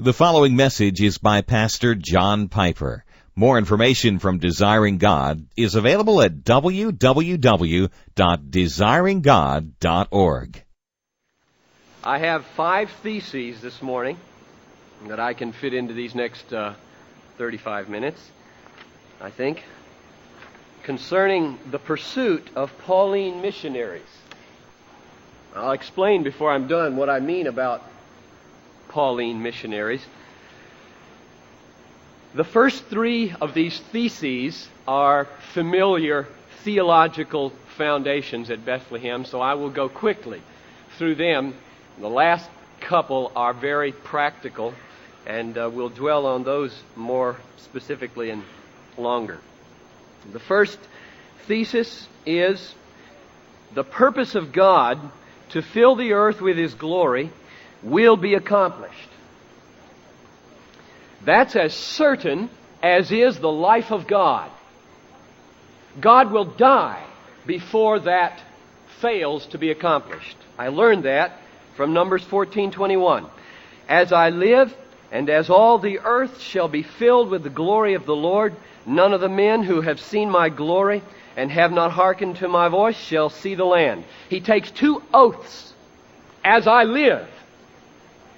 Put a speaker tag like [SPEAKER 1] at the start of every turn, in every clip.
[SPEAKER 1] The following message is by Pastor John Piper. More information from Desiring God is available at www.desiringgod.org.
[SPEAKER 2] I have 5 theses this morning that I can fit into these next 35 minutes, I think, concerning the pursuit of Pauline missionaries. I'll explain before I'm done what I mean about Pauline missionaries. The first 3 of these theses are familiar theological foundations at Bethlehem, so I will go quickly through them. The last couple are very practical, and we'll dwell on those more specifically and longer. The first thesis is the purpose of God to fill the earth with His glory will be accomplished. That's as certain as is the life of God. God will die before that fails to be accomplished. I learned that from Numbers 14:21. As I live, and as all the earth shall be filled with the glory of the Lord, none of the men who have seen my glory and have not hearkened to my voice shall see the land. He takes 2 oaths. As I live,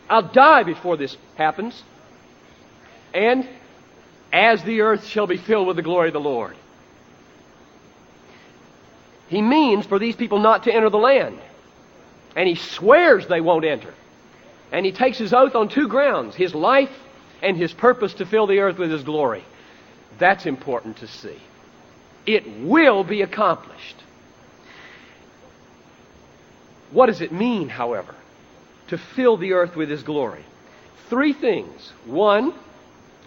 [SPEAKER 2] I'll die before this happens. And as the earth shall be filled with the glory of the Lord. He means for these people not to enter the land. And He swears they won't enter. And He takes His oath on 2 grounds: His life and His purpose to fill the earth with His glory. That's important to see. It will be accomplished. What does it mean, however, to fill the earth with His glory? 3 things. 1,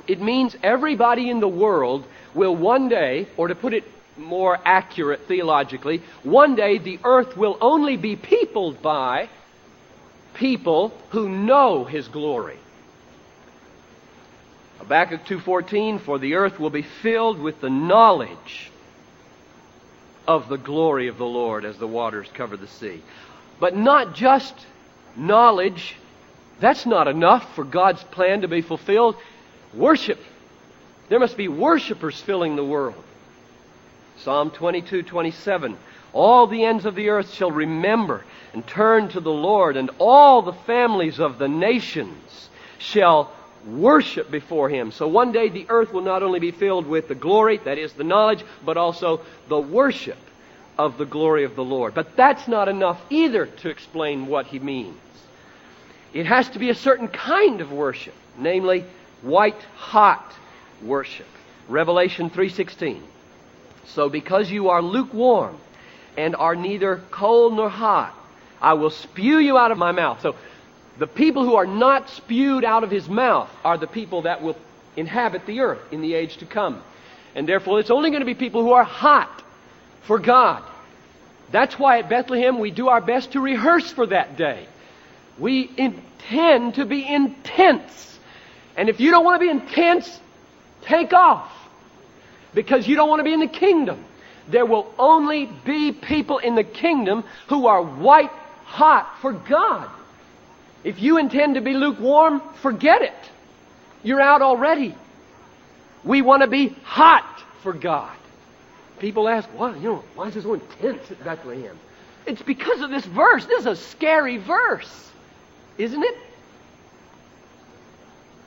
[SPEAKER 2] it means everybody in the world will one day, or to put it more accurate theologically, one day the earth will only be peopled by people who know His glory. Habakkuk 2:14, for the earth will be filled with the knowledge of the glory of the Lord as the waters cover the sea. But not just knowledge. That's not enough for God's plan to be fulfilled. Worship. There must be worshipers filling the world. Psalm 22:27, all the ends of the earth shall remember and turn to the Lord, and all the families of the nations shall worship before Him. So one day the earth will not only be filled with the glory, that is the knowledge, but also the worship of the glory of the Lord. But that's not enough either to explain what He means. It has to be a certain kind of worship, namely white-hot worship. Revelation 3:16. So because you are lukewarm and are neither cold nor hot, I will spew you out of my mouth. So the people who are not spewed out of His mouth are the people that will inhabit the earth in the age to come. And therefore it's only going to be people who are hot for God. That's why at Bethlehem we do our best to rehearse for that day. We intend to be intense. And if you don't want to be intense, take off. Because you don't want to be in the kingdom. There will only be people in the kingdom who are white hot for God. If you intend to be lukewarm, forget it. You're out already. We want to be hot for God. People ask, why is it so intense at Bethlehem? It's because of this verse. This is a scary verse, isn't it?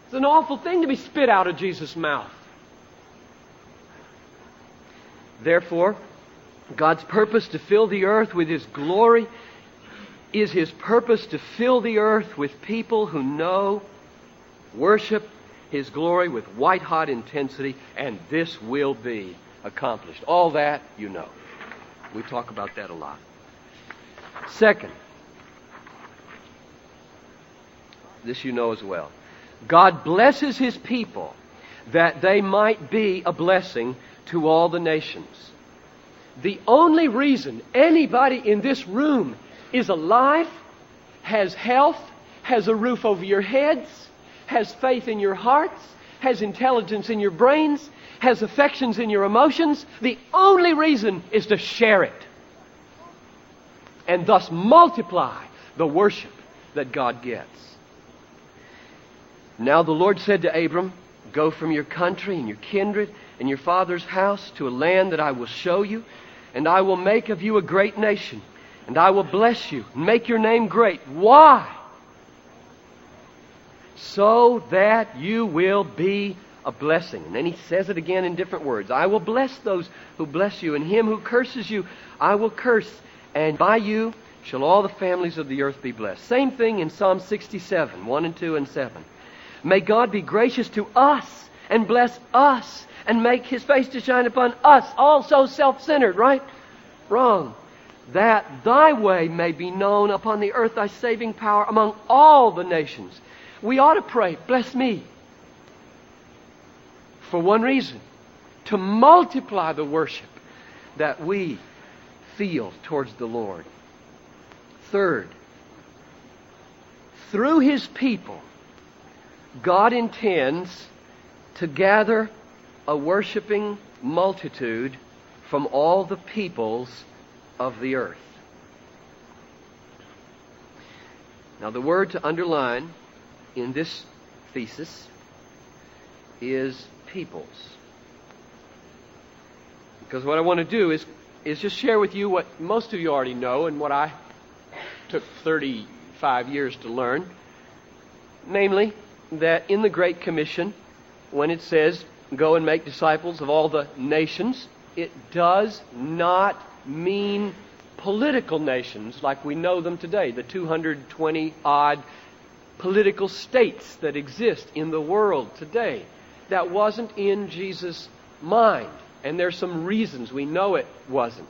[SPEAKER 2] It's an awful thing to be spit out of Jesus' mouth. Therefore, God's purpose to fill the earth with His glory is His purpose to fill the earth with people who know, worship His glory with white-hot intensity, and this will be accomplished. All that you know. We talk about that a lot. Second, this you know as well. God blesses His people that they might be a blessing to all the nations. The only reason anybody in this room is alive, has health, has a roof over your heads, has faith in your hearts, has intelligence in your brains, has affections in your emotions, the only reason is to share it. And thus multiply the worship that God gets. Now the Lord said to Abram, go from your country and your kindred and your father's house to a land that I will show you, and I will make of you a great nation, and I will bless you and make your name great. Why? So that you will be a blessing. And then he says it again in different words. I will bless those who bless you, and him who curses you I will curse, and by you shall all the families of the earth be blessed. Same thing in Psalm 67, 1 and 2 and 7. May God be gracious to us and bless us and make His face to shine upon us. Also self-centered, right? Wrong. That thy way may be known upon the earth, thy saving power among all the nations. We ought to pray, bless me. For one reason, to multiply the worship that we feel towards the Lord. Third, through His people, God intends to gather a worshiping multitude from all the peoples of the earth. Now, the word to underline in this thesis is peoples. Because what I want to do is just share with you what most of you already know and what I took 35 years to learn. Namely, that in the Great Commission, when it says, go and make disciples of all the nations, it does not mean political nations like we know them today, the 220-odd political states that exist in the world today. That wasn't in Jesus' mind, and there's some reasons we know it wasn't.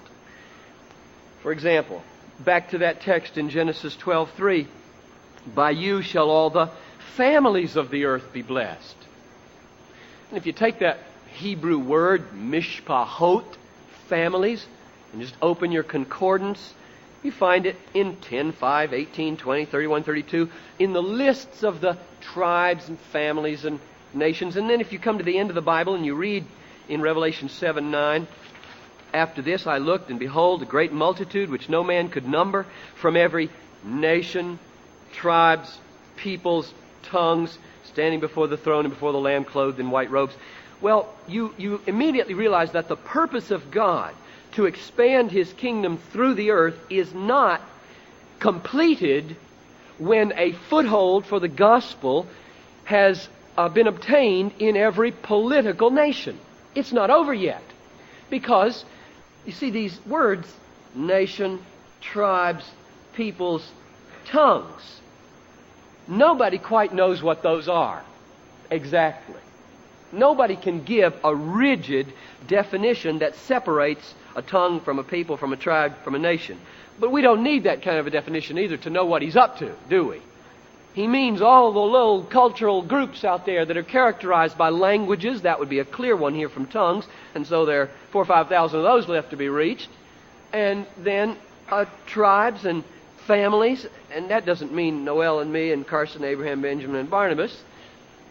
[SPEAKER 2] For example, back to that text in Genesis 12:3, by you shall all the families of the earth be blessed. And if you take that Hebrew word, mishpahot, families, and just open your concordance, you find it in 10, 5, 18, 20, 31, 32, in the lists of the tribes and families and nations. And then if you come to the end of the Bible and you read in Revelation 7, 9, after this I looked, and behold, a great multitude which no man could number, from every nation, tribes, peoples, tongues, standing before the throne and before the Lamb, clothed in white robes. Well, you immediately realize that the purpose of God to expand His kingdom through the earth is not completed when a foothold for the gospel has been obtained in every political nation. It's not over yet. Because, you see, these words, nation, tribes, peoples, tongues, nobody quite knows what those are exactly. Nobody can give a rigid definition that separates a tongue from a people, from a tribe, from a nation. But we don't need that kind of a definition either to know what He's up to, do we? He means all the little cultural groups out there that are characterized by languages. That would be a clear one here from tongues. And so there are 4,000 or 5,000 of those left to be reached. And then tribes and families. And that doesn't mean Noel and me and Carson, Abraham, Benjamin, and Barnabas.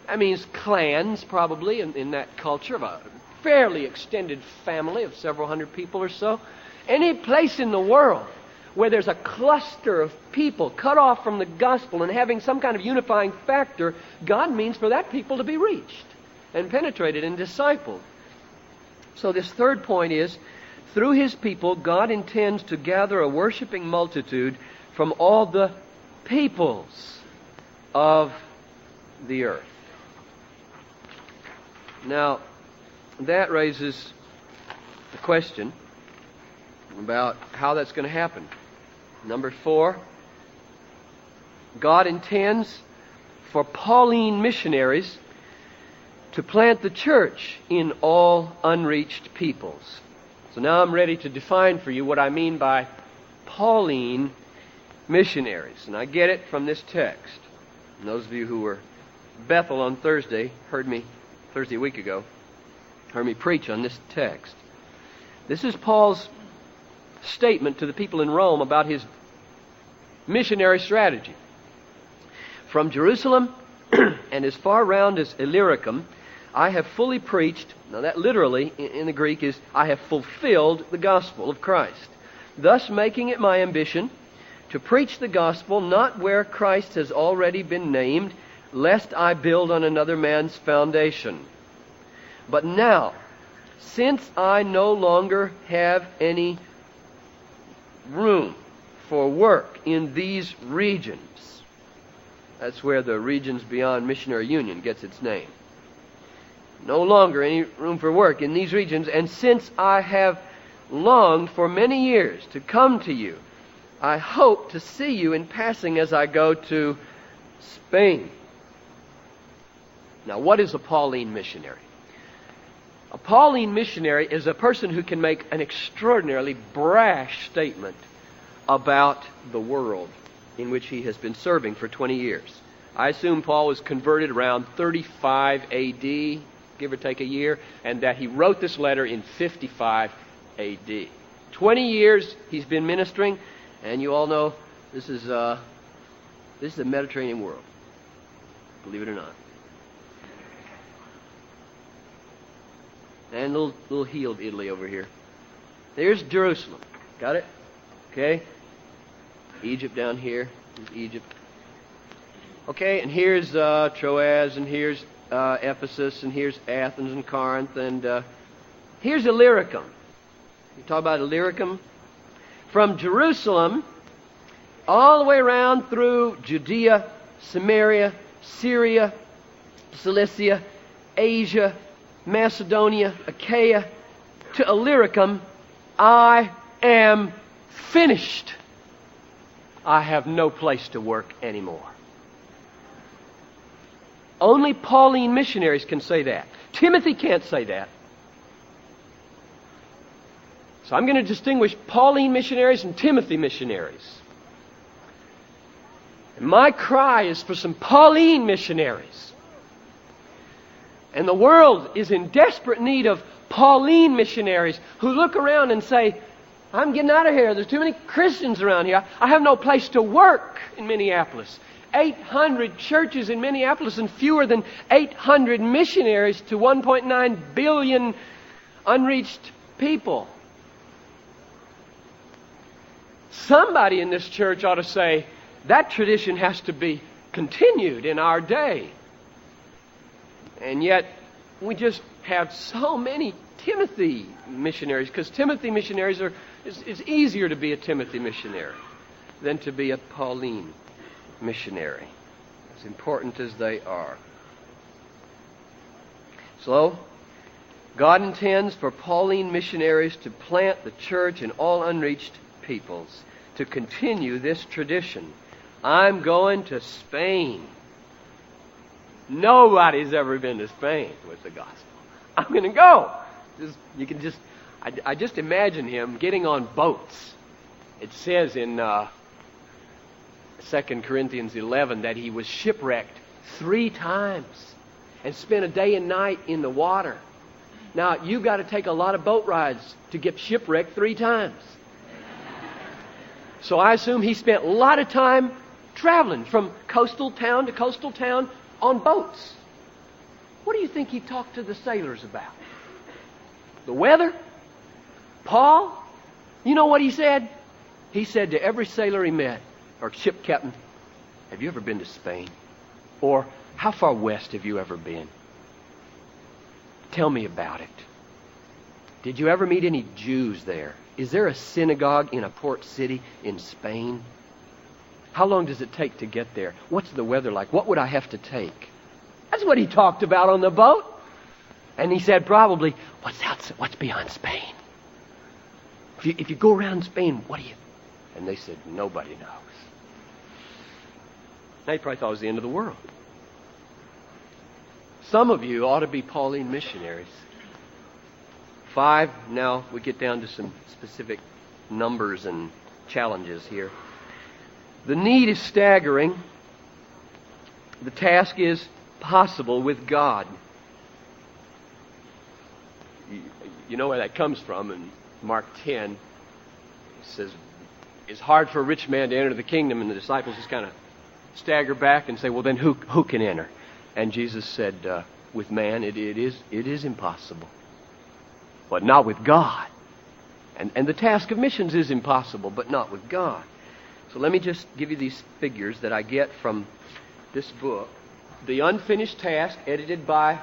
[SPEAKER 2] That means clans, probably, in that culture of a fairly extended family of several hundred people or so. Any place in the world where there's a cluster of people cut off from the gospel and having some kind of unifying factor, God means for that people to be reached and penetrated and discipled. So this third point is, through His people, God intends to gather a worshiping multitude from all the peoples of the earth. Now, that raises the question about how that's going to happen. Number 4, God intends for Pauline missionaries to plant the church in all unreached peoples. So now I'm ready to define for you what I mean by Pauline missionaries. And I get it from this text. And those of you who were Bethel on Thursday heard me a week ago, heard me preach on this text. This is Paul's statement to the people in Rome about his missionary strategy. From Jerusalem and as far round as Illyricum, I have fully preached. Now that literally in the Greek is, I have fulfilled the gospel of Christ, thus making it my ambition to preach the gospel not where Christ has already been named, lest I build on another man's foundation. But now, since I no longer have any room for work in these regions," that's where the Regions Beyond Missionary Union gets its name. No longer any room for work in these regions, "and since I have longed for many years to come to you, I hope to see you in passing as I go to Spain." Now, what is a Pauline missionary? A Pauline missionary is a person who can make an extraordinarily brash statement about the world in which he has been serving for 20 years. I assume Paul was converted around 35 AD, give or take a year, and that he wrote this letter in 55 AD. 20 years he's been ministering, and you all know this is the Mediterranean world, believe it or not. And little healed Italy over here. There's Jerusalem. Got it? Okay. Egypt down here. There's Egypt. Okay, and here's Troas, and here's Ephesus, and here's Athens and Corinth, and here's Illyricum. You talk about Illyricum. From Jerusalem all the way around through Judea, Samaria, Syria, Cilicia, Asia, Macedonia, Achaia, to Illyricum, I am finished. I have no place to work anymore. Only Pauline missionaries can say that. Timothy can't say that. So I'm going to distinguish Pauline missionaries and Timothy missionaries. And my cry is for some Pauline missionaries. And the world is in desperate need of Pauline missionaries who look around and say, I'm getting out of here. There's too many Christians around here. I have no place to work in Minneapolis. 800 churches in Minneapolis and fewer than 800 missionaries to 1.9 billion unreached people. Somebody in this church ought to say, that tradition has to be continued in our day. And yet, we just have so many Timothy missionaries, because Timothy missionaries it's easier to be a Timothy missionary than to be a Pauline missionary, as important as they are. So, God intends for Pauline missionaries to plant the church in all unreached peoples, to continue this tradition. I'm going to Spain. Nobody's ever been to Spain with the gospel. I'm going to go. I just imagine him getting on boats. It says in 2 Corinthians 11 that he was shipwrecked 3 times and spent a day and night in the water. Now, you've got to take a lot of boat rides to get shipwrecked 3 times. So I assume he spent a lot of time traveling from coastal town to coastal town on boats. What do you think he talked to the sailors about? The weather? Paul? You know what he said? He said to every sailor he met, or ship captain, have you ever been to Spain? Or how far west have you ever been? Tell me about it. Did you ever meet any Jews there? Is there a synagogue in a port city in Spain? How long does it take to get there? What's the weather like? What would I have to take? That's what he talked about on the boat. And he said probably, what's beyond Spain? If you go around Spain, what do you... And they said, nobody knows. They probably thought it was the end of the world. Some of you ought to be Pauline missionaries. 5, now we get down to some specific numbers and challenges here. The need is staggering. The task is possible with God. You know where that comes from in Mark 10. It says, it's hard for a rich man to enter the kingdom, and the disciples just kind of stagger back and say, well then who can enter? And Jesus said, with man it is impossible, but not with God. And the task of missions is impossible, but not with God. So let me just give you these figures that I get from this book. The Unfinished Task, edited by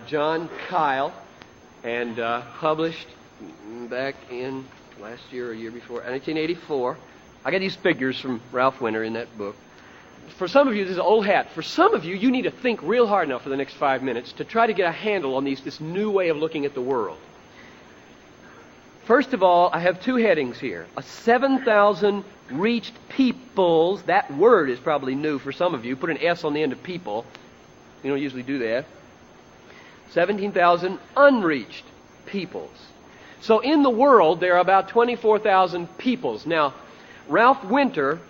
[SPEAKER 2] John Kyle, and published back in last year or year before, 1984. I got these figures from Ralph Winter in that book. For some of you, this is old hat. For some of you, you need to think real hard now for the next 5 minutes to try to get a handle on this new way of looking at the world. First of all, I have two headings here. 7,000 reached peoples. That word is probably new for some of you. Put an S on the end of people. You don't usually do that. 17,000 unreached peoples. So in the world, there are about 24,000 peoples. Now, Ralph Winter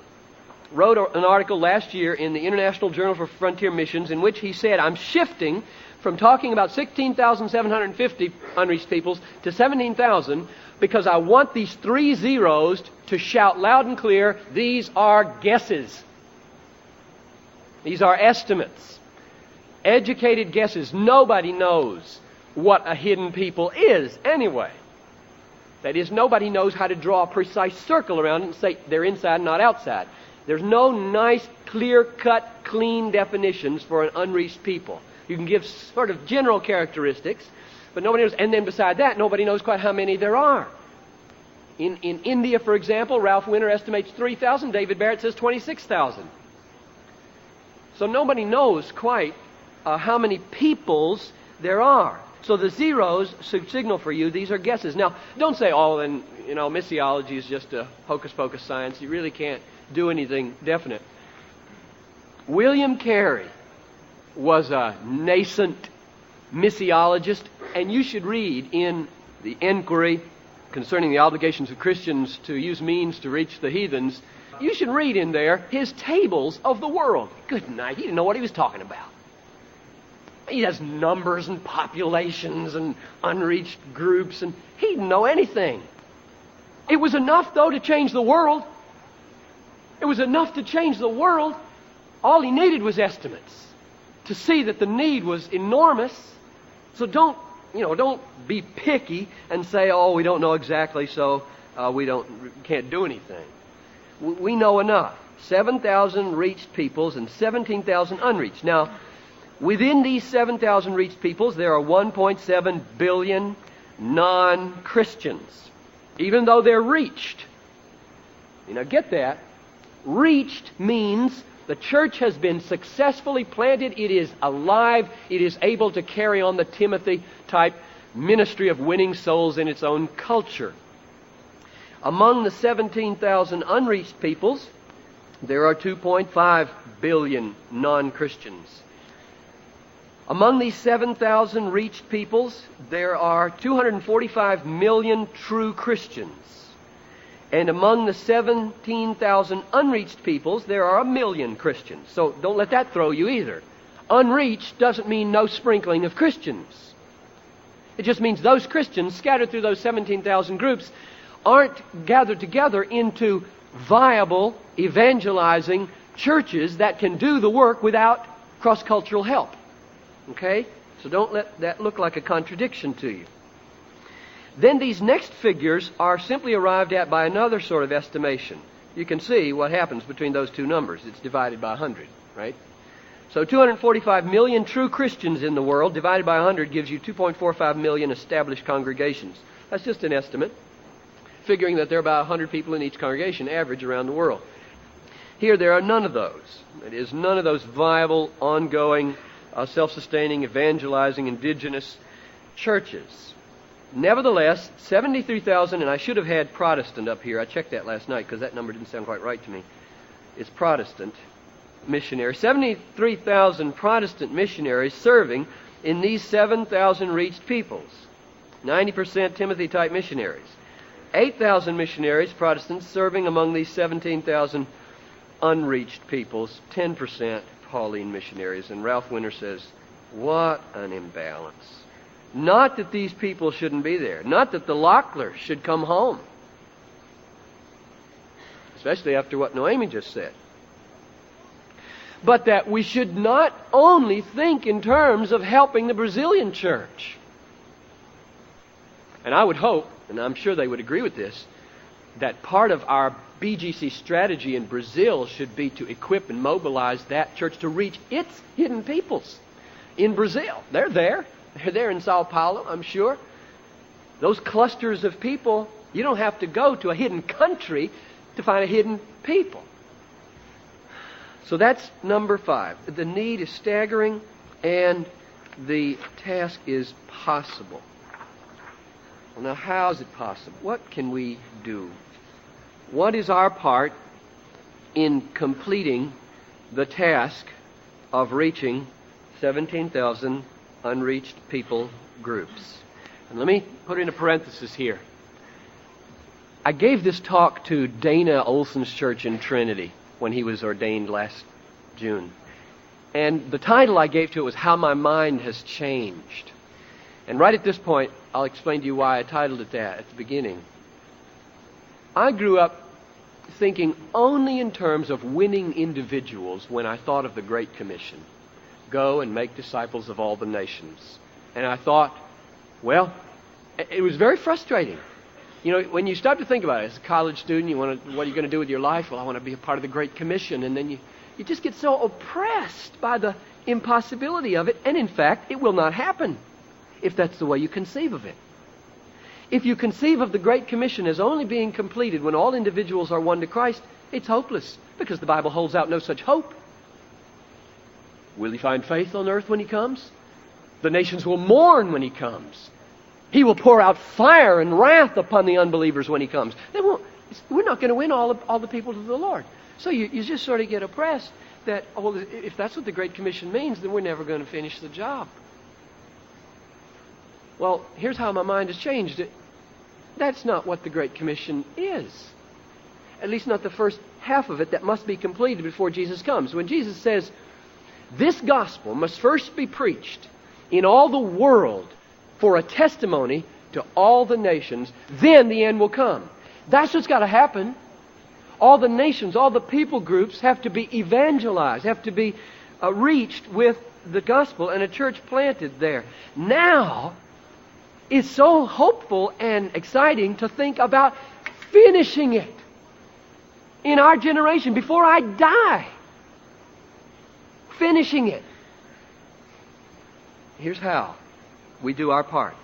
[SPEAKER 2] wrote an article last year in the International Journal for Frontier Missions in which he said, I'm shifting from talking about 16,750 unreached peoples to 17,000 because I want these three zeros to shout loud and clear, these are guesses. These are estimates. Educated guesses. Nobody knows what a hidden people is anyway. That is, nobody knows how to draw a precise circle around it and say they're inside and not outside. There's no nice, clear-cut, clean definitions for an unreached people. You can give sort of general characteristics, but nobody knows. And then beside that, nobody knows quite how many there are. In India, for example, Ralph Winter estimates 3,000. David Barrett says 26,000. So nobody knows quite how many peoples there are. So the zeros should signal for you these are guesses. Now, don't say, oh, then, missiology is just a hocus-pocus science. You really can't do anything definite. William Carey was a nascent missiologist, and you should read in the Enquiry concerning the obligations of Christians to use means to reach the heathens, you should read in there his tables of the world. Good night. He didn't know what he was talking about. He has numbers and populations and unreached groups, and he didn't know anything. It was enough, though, to change the world. It was enough to change the world. All he needed was estimates to see that the need was enormous. So don't be picky and say, oh, we don't know exactly, so we can't do anything. We know enough. 7,000 reached peoples and 17,000 unreached. Now, within these 7,000 reached peoples, there are 1.7 billion non-Christians, even though they're reached. Get that. Reached means the church has been successfully planted. It is alive. It is able to carry on the Timothy-type ministry of winning souls in its own culture. Among the 17,000 unreached peoples, there are 2.5 billion non-Christians. Among these 7,000 reached peoples, there are 245 million true Christians. And among the 17,000 unreached peoples, there are 1 million Christians. So don't let that throw you either. Unreached doesn't mean no sprinkling of Christians. It just means those Christians scattered through those 17,000 groups aren't gathered together into viable, evangelizing churches that can do the work without cross-cultural help. Okay? So don't let that look like a contradiction to you. Then these next figures are simply arrived at by another sort of estimation. You can see what happens between those two numbers. It's divided by 100, right? So 245 million true Christians in the world divided by 100 gives you 2.45 million established congregations. That's just an estimate, figuring that there are about 100 people in each congregation, average around the world. Here there are none of those. That is, none of those viable, ongoing, self-sustaining, evangelizing, indigenous churches. Nevertheless, 73,000, and I should have had Protestant up here. I checked that last night because that number didn't sound quite right to me. It's Protestant missionaries. 73,000 Protestant missionaries serving in these 7,000 reached peoples. 90% Timothy-type missionaries. 8,000 missionaries, Protestants, serving among these 17,000 unreached peoples. 10% Pauline missionaries. And Ralph Winter says, what an imbalance. Not that these people shouldn't be there. Not that the Locklers should come home. Especially after what Noemi just said. But that we should not only think in terms of helping the Brazilian church. And I would hope, and I'm sure they would agree with this, that part of our BGC strategy in Brazil should be to equip and mobilize that church to reach its hidden peoples in Brazil. They're there. They're there in Sao Paulo, I'm sure. Those clusters of people, you don't have to go to a hidden country to find a hidden people. So that's number 5. The need is staggering and the task is possible. Well, now, how is it possible? What can we do? What is our part in completing the task of reaching 17,000 unreached people groups? And let me put in a parenthesis here. I gave this talk to Dana Olson's church in Trinity when he was ordained last June. And the title I gave to it was How My Mind Has Changed. And right at this point, I'll explain to you why I titled it that at the beginning. I grew up thinking only in terms of winning individuals when I thought of the Great Commission. Go and make disciples of all the nations. And I thought, well, it was very frustrating. You know, when you start to think about it, as a college student, what are you going to do with your life? Well, I want to be a part of the Great Commission. And then you just get so oppressed by the impossibility of it. And in fact, it will not happen if that's the way you conceive of it. If you conceive of the Great Commission as only being completed when all individuals are won to Christ, it's hopeless, because the Bible holds out no such hope. Will He find faith on earth when He comes? The nations will mourn when He comes. He will pour out fire and wrath upon the unbelievers when He comes. We're not going to win all the people to the Lord. So you just sort of get oppressed that, oh, if that's what the Great Commission means, then we're never going to finish the job. Well, here's how my mind has changed. That's not what the Great Commission is. At least not the first half of it that must be completed before Jesus comes. When Jesus says, this gospel must first be preached in all the world for a testimony to all the nations, then the end will come. That's what's got to happen. All the nations, all the people groups have to be evangelized, have to be reached with the gospel and a church planted there. Now, it's so hopeful and exciting to think about finishing it in our generation before I die. Finishing it. Here's how we do our part.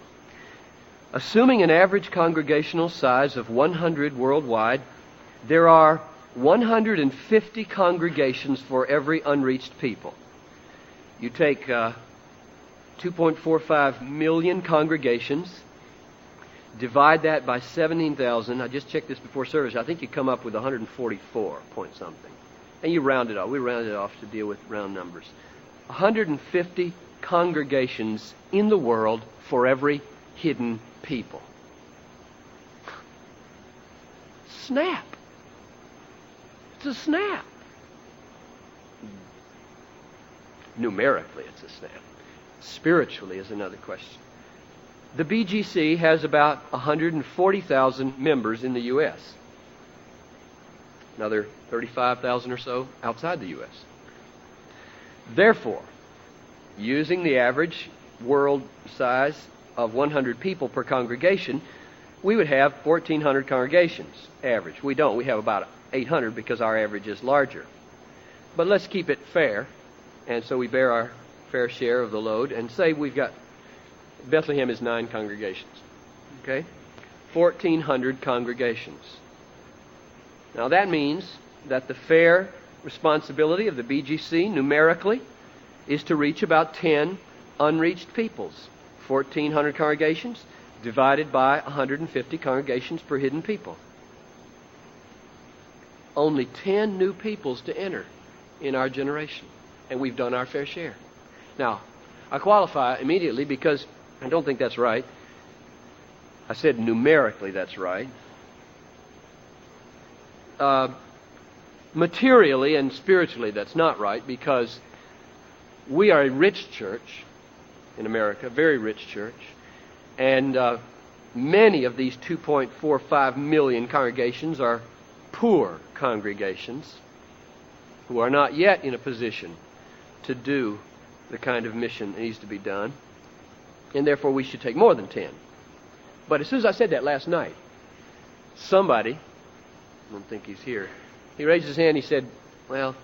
[SPEAKER 2] Assuming an average congregational size of 100 worldwide, there are 150 congregations for every unreached people. You take 2.45 million congregations, divide that by 17,000. I just checked this before service. I think you come up with 144 point something. And you round it off. We rounded it off to deal with round numbers. 150 congregations in the world for every hidden people. Snap. It's a snap. Numerically, it's a snap. Spiritually is another question. The BGC has about 140,000 members in the U.S. Another 35,000 or so outside the U.S. Therefore, using the average world size of 100 people per congregation, we would have 1,400 congregations average. We don't. We have about 800 because our average is larger. But let's keep it fair, and so we bear our fair share of the load, and say we've got, Bethlehem is 9 congregations. Okay? 1,400 congregations. Now that means that the fair responsibility of the BGC numerically is to reach about 10 unreached peoples. 1,400 congregations divided by 150 congregations per hidden people. Only 10 new peoples to enter in our generation, and we've done our fair share. Now, I qualify immediately because I don't think that's right. I said numerically that's right. Materially and spiritually that's not right, because we are a rich church in America, very rich church, and many of these 2.45 million congregations are poor congregations who are not yet in a position to do the kind of mission that needs to be done, and therefore we should take more than 10. But as soon as I said that last night, somebody I don't think he's here. He raised his hand. He said, well,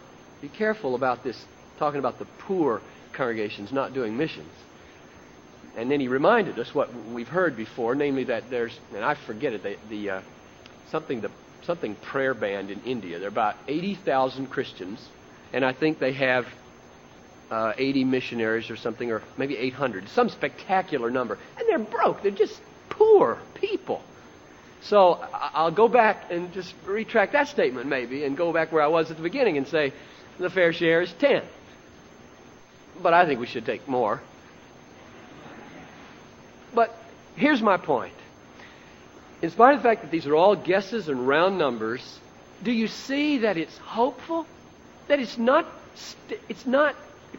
[SPEAKER 2] be careful about this, talking about the poor congregations not doing missions. And then he reminded us what we've heard before, namely that there's, and I forget it, something prayer band in India. There are about 80,000 Christians, and I think they have 80 missionaries or something, or maybe 800, some spectacular number. And they're broke. They're just poor people. So I'll go back and just retract that statement maybe and go back where I was at the beginning and say the fair share is 10. But I think we should take more. But here's my point. In spite of the fact that these are all guesses and round numbers, do you see that it's hopeful? That it's not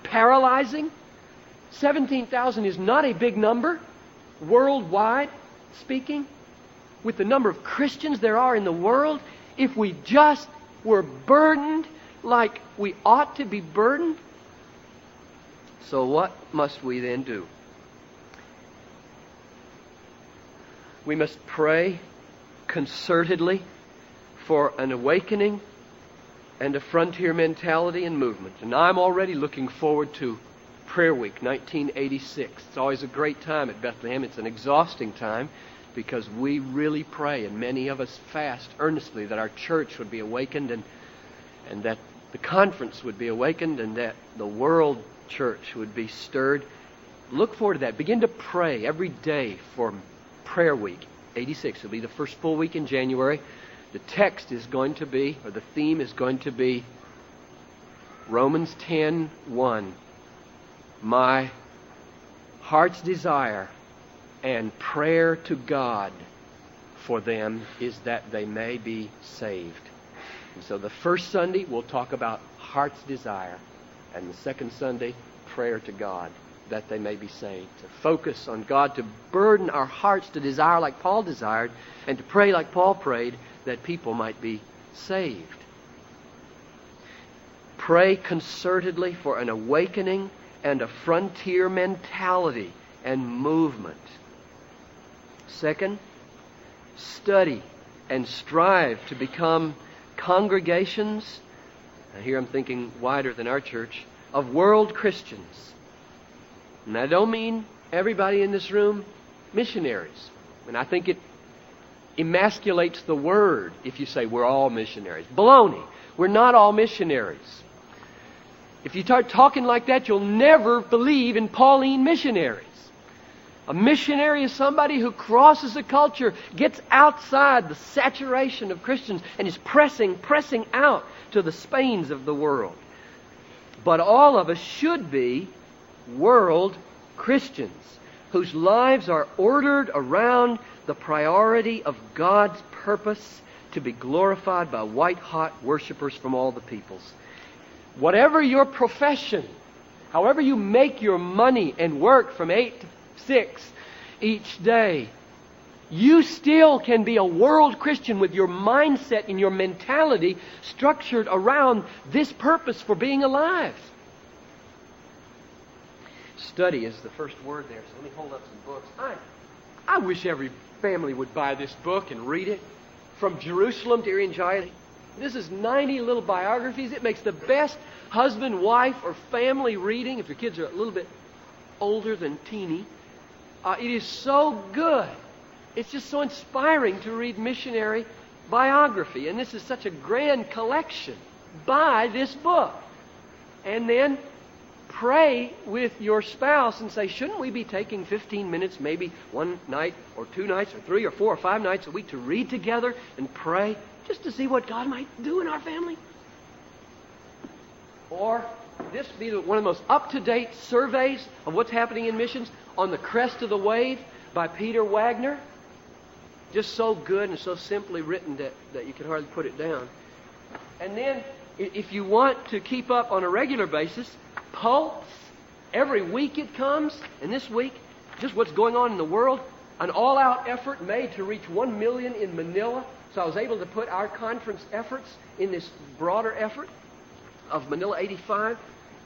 [SPEAKER 2] paralyzing? 17,000 is not a big number, worldwide speaking. With the number of Christians there are in the world, if we just were burdened like we ought to be burdened. So what must we then do? We must pray concertedly for an awakening and a frontier mentality and movement. And I'm already looking forward to Prayer Week 1986. It's always a great time at Bethlehem. It's an exhausting time because we really pray, and many of us fast earnestly that our church would be awakened and that the conference would be awakened and that the world church would be stirred. Look forward to that. Begin to pray every day for Prayer Week 86. It'll be the first full week in January. The text is going to be, or the theme is going to be, Romans 10:1. My heart's desire and prayer to God for them is that they may be saved. And so the first Sunday we'll talk about heart's desire, and the second Sunday, prayer to God that they may be saved. To focus on God, to burden our hearts to desire like Paul desired, and to pray like Paul prayed that people might be saved. Pray concertedly for an awakening and a frontier mentality and movement. Second, study and strive to become congregations, and here I'm thinking wider than our church, of world Christians. And I don't mean everybody in this room missionaries. And I think it emasculates the word if you say we're all missionaries. Baloney. We're not all missionaries. If you start talking like that, you'll never believe in Pauline missionaries. A missionary is somebody who crosses a culture, gets outside the saturation of Christians, and is pressing out to the Spains of the world. But all of us should be world Christians whose lives are ordered around the priority of God's purpose to be glorified by white-hot worshipers from all the peoples. Whatever your profession, however you make your money and work from 8 to 6 each day, you still can be a world Christian with your mindset and your mentality structured around this purpose for being alive. Study is the first word there, so let me hold up some books. I wish every family would buy this book and read it. From Jerusalem to Irian. This is 90 little biographies. It makes the best husband, wife, or family reading if your kids are a little bit older than teeny. It is so good. It's just so inspiring to read missionary biography. And this is such a grand collection. Buy this book. And then pray with your spouse and say, shouldn't we be taking 15 minutes, maybe one night or 2 nights or 3 or 4 or 5 nights a week to read together and pray just to see what God might do in our family? Or this be one of the most up-to-date surveys of what's happening in missions, On the Crest of the Wave by Peter Wagner. Just so good and so simply written that you can hardly put it down. And then, if you want to keep up on a regular basis, Pulse, every week it comes, and this week, just what's going on in the world, an all-out effort made to reach 1 million in Manila. So I was able to put our conference efforts in this broader effort of Manila 85.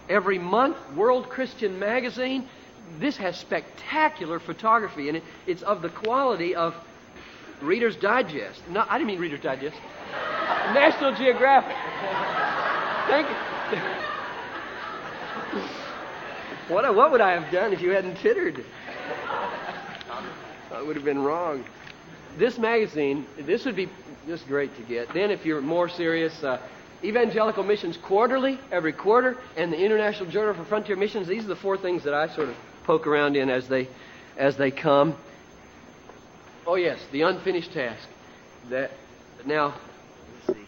[SPEAKER 2] Every month, World Christian Magazine. This has spectacular photography, and it's of the quality of Reader's Digest. No, I didn't mean Reader's Digest. National Geographic. Thank you. What would I have done if you hadn't tittered? I would have been wrong. This magazine, this would be just great to get. Then if you're more serious, Evangelical Missions Quarterly, every quarter, and the International Journal for Frontier Missions. These are the four things that I sort of poke around in as they come. Oh yes, the unfinished task. Now, let's see.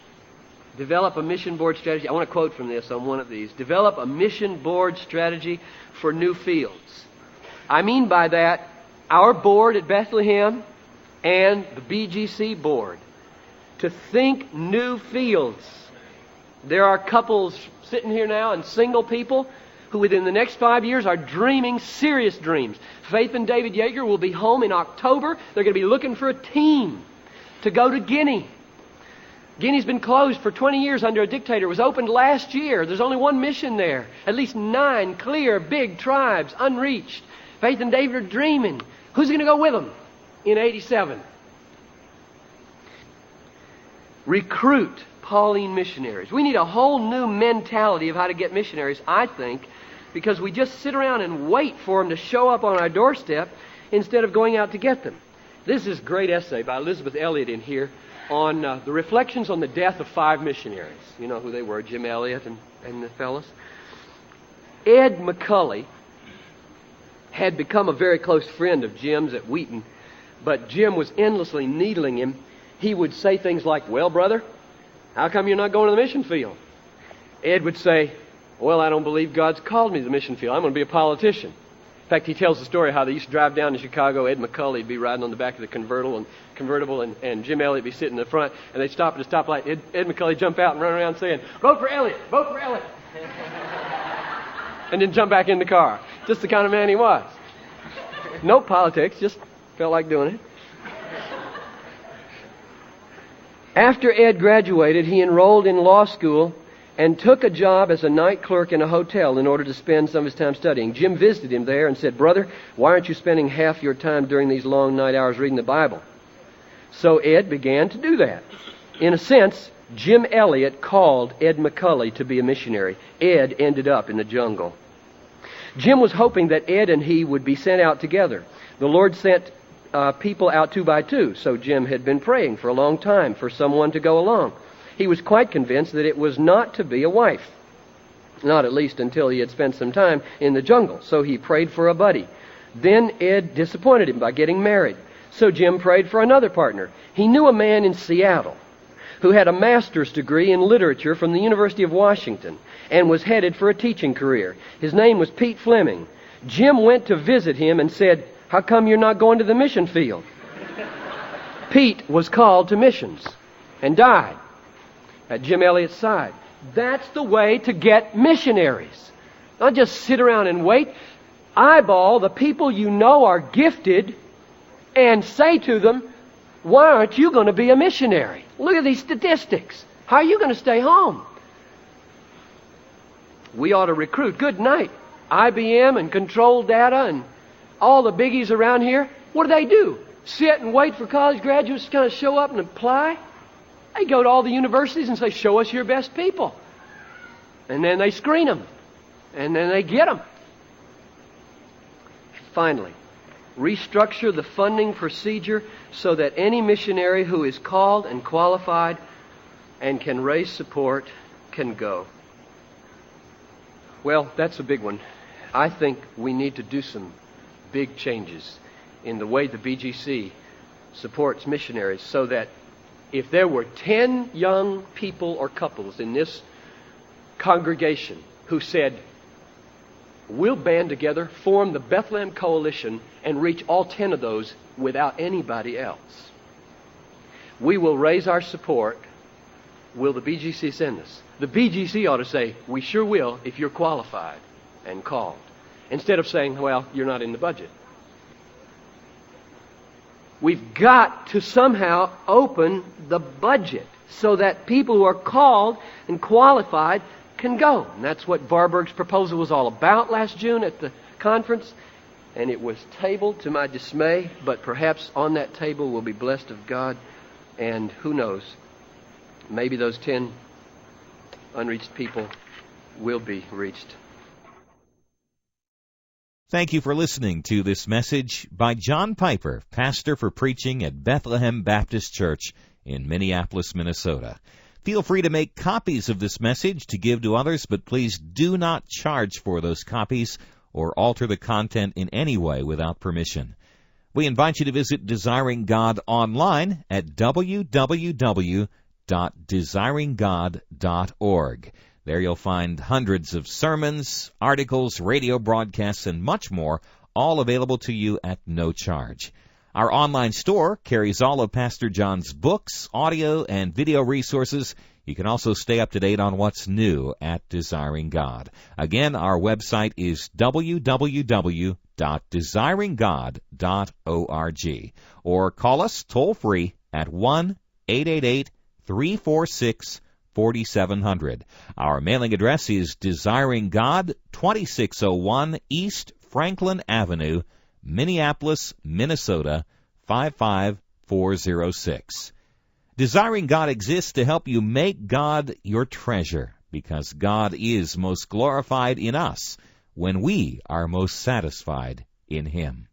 [SPEAKER 2] Develop a mission board strategy. I want to quote from this on one of these. Develop a mission board strategy for new fields. I mean by that, our board at Bethlehem and the BGC board, to think new fields. There are couples sitting here now and single people who within the next 5 years are dreaming serious dreams. Faith and David Yeager will be home in October. They're going to be looking for a team to go to Guinea. Guinea's been closed for 20 years under a dictator. It was opened last year. There's only one mission there. At least 9 clear, big tribes, unreached. Faith and David are dreaming. Who's going to go with them in 87? Recruit Pauline missionaries. We need a whole new mentality of how to get missionaries, I think, because we just sit around and wait for them to show up on our doorstep instead of going out to get them. This is a great essay by Elizabeth Elliot in here on the reflections on the death of 5 missionaries. You know who they were, Jim Elliot and the fellows. Ed McCulley had become a very close friend of Jim's at Wheaton, but Jim was endlessly needling him. He would say things like, "Well, brother, how come you're not going to the mission field?" Ed would say, "Well, I don't believe God's called me to the mission field. I'm going to be a politician." In fact, he tells the story how they used to drive down to Chicago. Ed McCulley would be riding on the back of the convertible, and Jim Elliott would be sitting in the front, and they'd stop at a stoplight. Ed McCulley would jump out and run around saying, "Vote for Elliott! Vote for Elliott!" And then jump back in the car. Just the kind of man he was. No politics, just felt like doing it. After Ed graduated, he enrolled in law school and took a job as a night clerk in a hotel in order to spend some of his time studying. Jim visited him there and said, "Brother, why aren't you spending half your time during these long night hours reading the Bible?" So Ed began to do that. In a sense, Jim Elliot called Ed McCulley to be a missionary. Ed ended up in the jungle. Jim was hoping that Ed and he would be sent out together. The Lord sent people out 2 by 2, so Jim had been praying for a long time for someone to go along. He was quite convinced that it was not to be a wife, not at least until he had spent some time in the jungle, so he prayed for a buddy. Then Ed disappointed him by getting married, so Jim prayed for another partner. He knew a man in Seattle who had a master's degree in literature from the University of Washington and was headed for a teaching career. His name was Pete Fleming. Jim went to visit him and said, "How come you're not going to the mission field?" Pete was called to missions and died at Jim Elliot's side. That's the way to get missionaries. Not just sit around and wait. Eyeball the people you know are gifted and say to them, "Why aren't you going to be a missionary? Look at these statistics. How are you going to stay home?" We ought to recruit. Good night. IBM and Control Data and all the biggies around here, what do? Sit and wait for college graduates to kind of show up and apply? They go to all the universities and say, "Show us your best people." And then they screen them. And then they get them. Finally, restructure the funding procedure so that any missionary who is called and qualified and can raise support can go. Well, that's a big one. I think we need to do some big changes in the way the BGC supports missionaries so that if there were 10 young people or couples in this congregation who said, "We'll band together, form the Bethlehem Coalition, and reach all 10 of those without anybody else. We will raise our support. Will the BGC send us?" The BGC ought to say, "We sure will if you're qualified and called." Instead of saying, "Well, you're not in the budget." We've got to somehow open the budget so that people who are called and qualified can go. And that's what Varburg's proposal was all about last June at the conference. And it was tabled to my dismay, but perhaps on that table we'll be blessed of God. And who knows, maybe those 10 unreached people will be reached.
[SPEAKER 1] Thank you for listening to this message by John Piper, pastor for preaching at Bethlehem Baptist Church in Minneapolis, Minnesota. Feel free to make copies of this message to give to others, but please do not charge for those copies or alter the content in any way without permission. We invite you to visit Desiring God online at www.desiringgod.org. There you'll find hundreds of sermons, articles, radio broadcasts, and much more, all available to you at no charge. Our online store carries all of Pastor John's books, audio, and video resources. You can also stay up to date on what's new at Desiring God. Again, our website is www.desiringgod.org. Or call us toll-free at 1-888-346-4700. Our mailing address is Desiring God, 2601 East Franklin Avenue, Minneapolis, Minnesota, 55406. Desiring God exists to help you make God your treasure, because God is most glorified in us when we are most satisfied in Him.